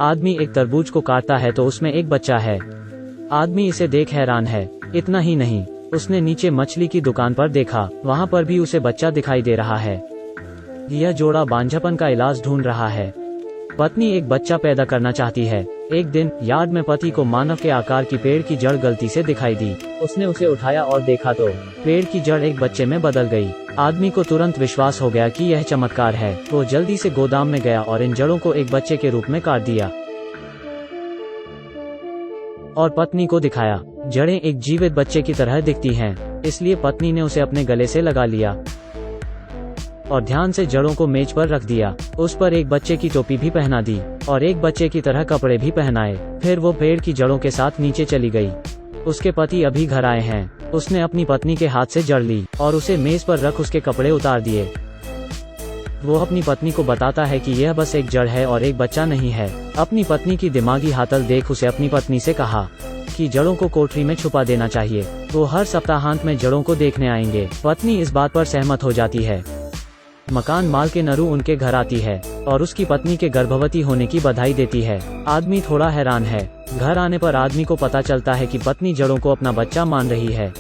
आदमी एक तरबूज को काटता है तो उसमें एक बच्चा है। आदमी इसे देख हैरान है। इतना ही नहीं, उसने नीचे मछली की दुकान पर देखा, वहाँ पर भी उसे बच्चा दिखाई दे रहा है। यह जोड़ा बांझपन का इलाज ढूंढ रहा है। पत्नी एक बच्चा पैदा करना चाहती है। एक दिन यार्ड में पति को मानव के आकार की पेड़ की जड़ गलती से दिखाई दी। उसने उसे उठाया और देखा तो पेड़ की जड़ एक बच्चे में बदल गई। आदमी को तुरंत विश्वास हो गया कि यह चमत्कार है। वो जल्दी से गोदाम में गया और इन जड़ों को एक बच्चे के रूप में काट दिया और पत्नी को दिखाया। जड़ें एक जीवित बच्चे की तरह दिखती हैं, इसलिए पत्नी ने उसे अपने गले से लगा लिया और ध्यान से जड़ों को मेज पर रख दिया। उस पर एक बच्चे की टोपी भी पहना दी और एक बच्चे की तरह कपड़े भी पहनाए। फिर वो पेड़ की जड़ों के साथ नीचे चली गई। उसके पति अभी घर आए हैं। उसने अपनी पत्नी के हाथ से जड़ ली और उसे मेज पर रख उसके कपड़े उतार दिए। वो अपनी पत्नी को बताता है कि यह बस एक जड़ है और एक बच्चा नहीं है। अपनी पत्नी की दिमागी हालत देख उसे अपनी पत्नी से कहा कि जड़ों को कोठरी में छुपा देना चाहिए। वो हर सप्ताहांत में जड़ों को देखने आएंगे। पत्नी इस बात पर सहमत हो जाती है। मकान मालकिन नरू उनके घर आती है और उसकी पत्नी के गर्भवती होने की बधाई देती है। आदमी थोड़ा हैरान है। घर आने पर आदमी को पता चलता है कि पत्नी जड़ों को अपना बच्चा मान रही है।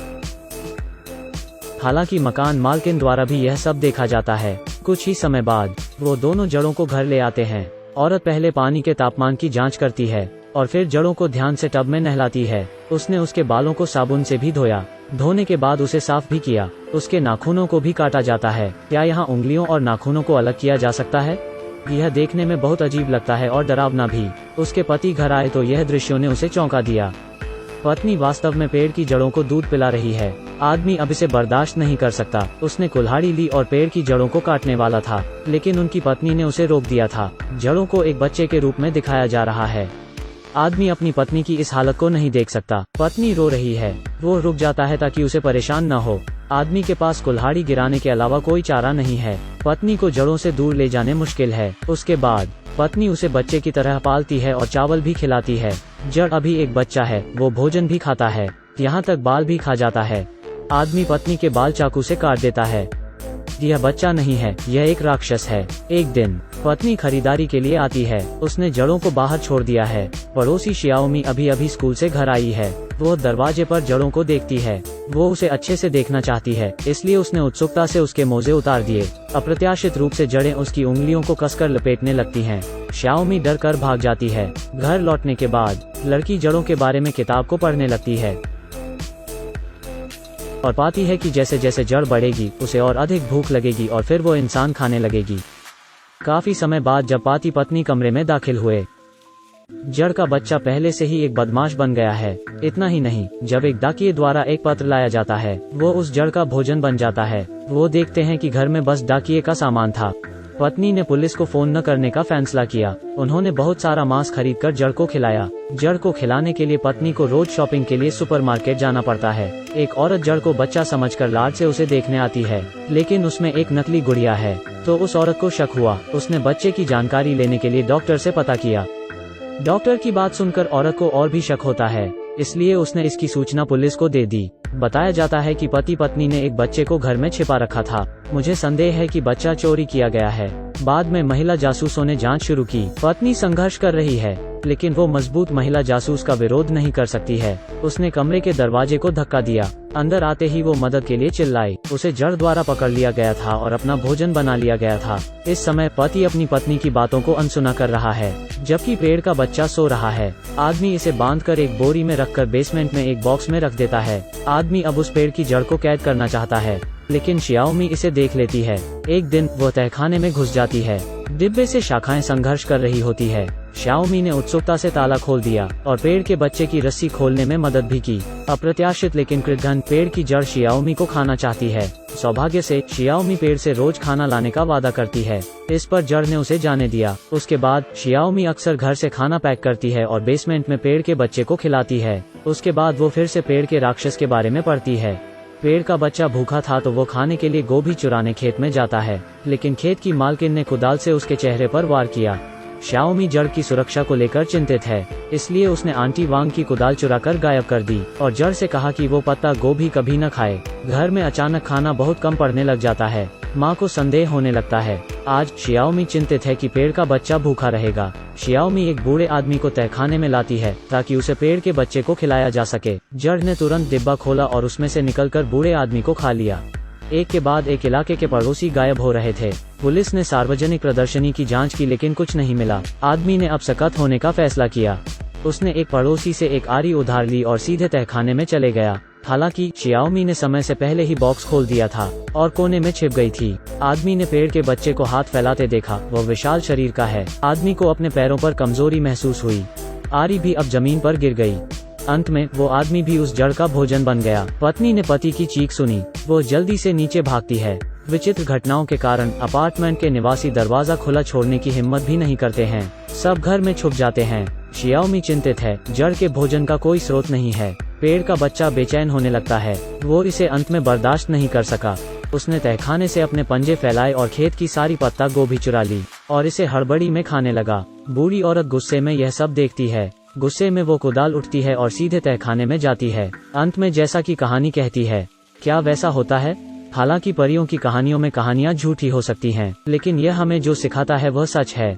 हालांकि मकान मालकिन द्वारा भी यह सब देखा जाता है। कुछ ही समय बाद वो दोनों जड़ों को घर ले आते हैं। औरत पहले पानी के तापमान की जांच करती है और फिर जड़ों को ध्यान से टब में नहलाती है। उसने उसके बालों को साबुन से भी धोया। धोने के बाद उसे साफ भी किया। उसके नाखूनों को भी काटा जाता है। क्या यहाँ उंगलियों और नाखूनों को अलग किया जा सकता है? यह देखने में बहुत अजीब लगता है और डरावना भी। उसके पति घर आए तो यह दृश्यों ने उसे चौंका दिया। पत्नी वास्तव में पेड़ की जड़ों को दूध पिला रही है। आदमी अब इसे बर्दाश्त नहीं कर सकता। उसने कुल्हाड़ी ली और पेड़ की जड़ों को काटने वाला था, लेकिन उनकी पत्नी ने उसे रोक दिया था। जड़ों को एक बच्चे के रूप में दिखाया जा रहा है। आदमी अपनी पत्नी की इस हालत को नहीं देख सकता। पत्नी रो रही है। वो रुक जाता है ताकि उसे परेशान न हो। आदमी के पास कुल्हाड़ी गिराने के अलावा कोई चारा नहीं है। पत्नी को जड़ों से दूर ले जाने मुश्किल है। उसके बाद पत्नी उसे बच्चे की तरह पालती है और चावल भी खिलाती है। जड़ अभी एक बच्चा है। वो भोजन भी खाता है, यहाँ तक बाल भी खा जाता है। आदमी पत्नी के बाल चाकू से काट देता है। यह बच्चा नहीं है, यह एक राक्षस है। एक दिन पत्नी खरीदारी के लिए आती है। उसने जड़ों को बाहर छोड़ दिया है। पड़ोसी शियाओमी अभी अभी स्कूल से घर आई है। वो दरवाजे पर जड़ों को देखती है। वो उसे अच्छे से देखना चाहती है, इसलिए उसने उत्सुकता से उसके मोजे उतार दिए। अप्रत्याशित रूप से जड़ें उसकी उंगलियों को कसकर लपेटने लगती हैं। शियाओमी डर कर भाग जाती है। घर लौटने के बाद लड़की जड़ों के बारे में किताब को पढ़ने लगती है और पाती है कि जैसे जैसे जड़ बढ़ेगी उसे और अधिक भूख लगेगी और फिर वो इंसान खाने लगेगी। काफी समय बाद जब पति पत्नी कमरे में दाखिल हुए, जड़ का बच्चा पहले से ही एक बदमाश बन गया है। इतना ही नहीं, जब एक डाकिये द्वारा एक पत्र लाया जाता है, वो उस जड़ का भोजन बन जाता है। वो देखते हैं कि घर में बस डाकिये का सामान था। पत्नी ने पुलिस को फोन न करने का फैसला किया। उन्होंने बहुत सारा मांस खरीदकर जड़ को खिलाया। जड़ को खिलाने के लिए पत्नी को रोज शॉपिंग के लिए सुपरमार्केट जाना पड़ता है। एक औरत जड़ को बच्चा समझकर लाड से उसे देखने आती है, लेकिन उसमें एक नकली गुड़िया है। तो उस औरत को शक हुआ। उसने बच्चे की जानकारी लेने के लिए डॉक्टर से पता किया। डॉक्टर की बात सुनकर औरत को और भी शक होता है, इसलिए उसने इसकी सूचना पुलिस को दे दी। बताया जाता है कि पति पत्नी ने एक बच्चे को घर में छिपा रखा था। मुझे संदेह है कि बच्चा चोरी किया गया है। बाद में महिला जासूसों ने जांच शुरू की। पत्नी संघर्ष कर रही है, लेकिन वो मजबूत महिला जासूस का विरोध नहीं कर सकती है। उसने कमरे के दरवाजे को धक्का दिया। अंदर आते ही वो मदद के लिए चिल्लाई। उसे जड़ द्वारा पकड़ लिया गया था और अपना भोजन बना लिया गया था। इस समय पति अपनी पत्नी की बातों को अनसुना कर रहा है, जबकि पेड़ का बच्चा सो रहा है। आदमी इसे बांधकर एक बोरी में रखकर बेसमेंट में एक बॉक्स में रख देता है। आदमी अब उस पेड़ की जड़ को कैद करना चाहता है, लेकिन शियाओमी इसे देख लेती है। एक दिन वो तहखाने में घुस जाती है। डिब्बे से शाखाएं संघर्ष कर रही होती है। शियाओमी ने उत्सुकता से ताला खोल दिया और पेड़ के बच्चे की रस्सी खोलने में मदद भी की। अप्रत्याशित लेकिन कृतघ्न पेड़ की जड़ शियाओमी को खाना चाहती है। सौभाग्य से शियाओमी पेड़ से रोज खाना लाने का वादा करती है। इस पर जड़ ने उसे जाने दिया। उसके बाद शियाओमी अक्सर घर से खाना पैक करती है और बेसमेंट में पेड़ के बच्चे को खिलाती है। उसके बाद वो फिर से पेड़ के राक्षस के बारे में पढ़ती है। पेड़ का बच्चा भूखा था तो वो खाने के लिए गोभी चुराने खेत में जाता है, लेकिन खेत की मालकिन ने कुदाल से उसके चेहरे पर वार किया। श्याओमी जड़ की सुरक्षा को लेकर चिंतित है, इसलिए उसने आंटी वांग की कुदाल चुराकर गायब कर दी और जड़ से कहा कि वो पत्ता गोभी कभी न खाए। घर में अचानक खाना बहुत कम पड़ने लग जाता है। माँ को संदेह होने लगता है। आज श्याओमी चिंतित है कि पेड़ का बच्चा भूखा रहेगा। श्याओमी एक बूढ़े आदमी को तहखाने में लाती है ताकि उसे पेड़ के बच्चे को खिलाया जा सके। जड़ ने तुरंत डिब्बा खोला और उसमें से निकलकर बूढ़े आदमी को खा लिया। एक के बाद एक इलाके के पड़ोसी गायब हो रहे थे। पुलिस ने सार्वजनिक प्रदर्शनी की जांच की लेकिन कुछ नहीं मिला। आदमी ने अब सख्त होने का फैसला किया। उसने एक पड़ोसी से एक आरी उधार ली और सीधे तहखाने में चले गया। हालांकि श्याओमी ने समय से पहले ही बॉक्स खोल दिया था और कोने में छिप गई थी। आदमी ने पेड़ के बच्चे को हाथ फैलाते देखा। वह विशाल शरीर का है। आदमी को अपने पैरों पर कमजोरी महसूस हुई। आरी भी अब जमीन पर गिर गई। अंत में वो आदमी भी उस जड़ का भोजन बन गया। पत्नी ने पति की चीख सुनी। वो जल्दी से नीचे भागती है। विचित्र घटनाओं के कारण अपार्टमेंट के निवासी दरवाजा खुला छोड़ने की हिम्मत भी नहीं करते हैं। सब घर में छुप जाते हैं। श्याओमी चिंतित है। जड़ के भोजन का कोई स्रोत नहीं है। पेड़ का बच्चा बेचैन होने लगता है। वो इसे अंत में बर्दाश्त नहीं कर सका। उसने तहखाने से अपने पंजे फैलाए और खेत की सारी पत्ता गोभी चुरा ली और इसे हड़बड़ी में खाने लगा। बूढ़ी औरत गुस्से में यह सब देखती है। गुस्से में वो कुदाल उठती है और सीधे तहखाने में जाती है। अंत में जैसा कि कहानी कहती है, क्या वैसा होता है? हालांकि परियों की कहानियों में कहानियां झूठी हो सकती हैं, लेकिन यह हमें जो सिखाता है वह सच है।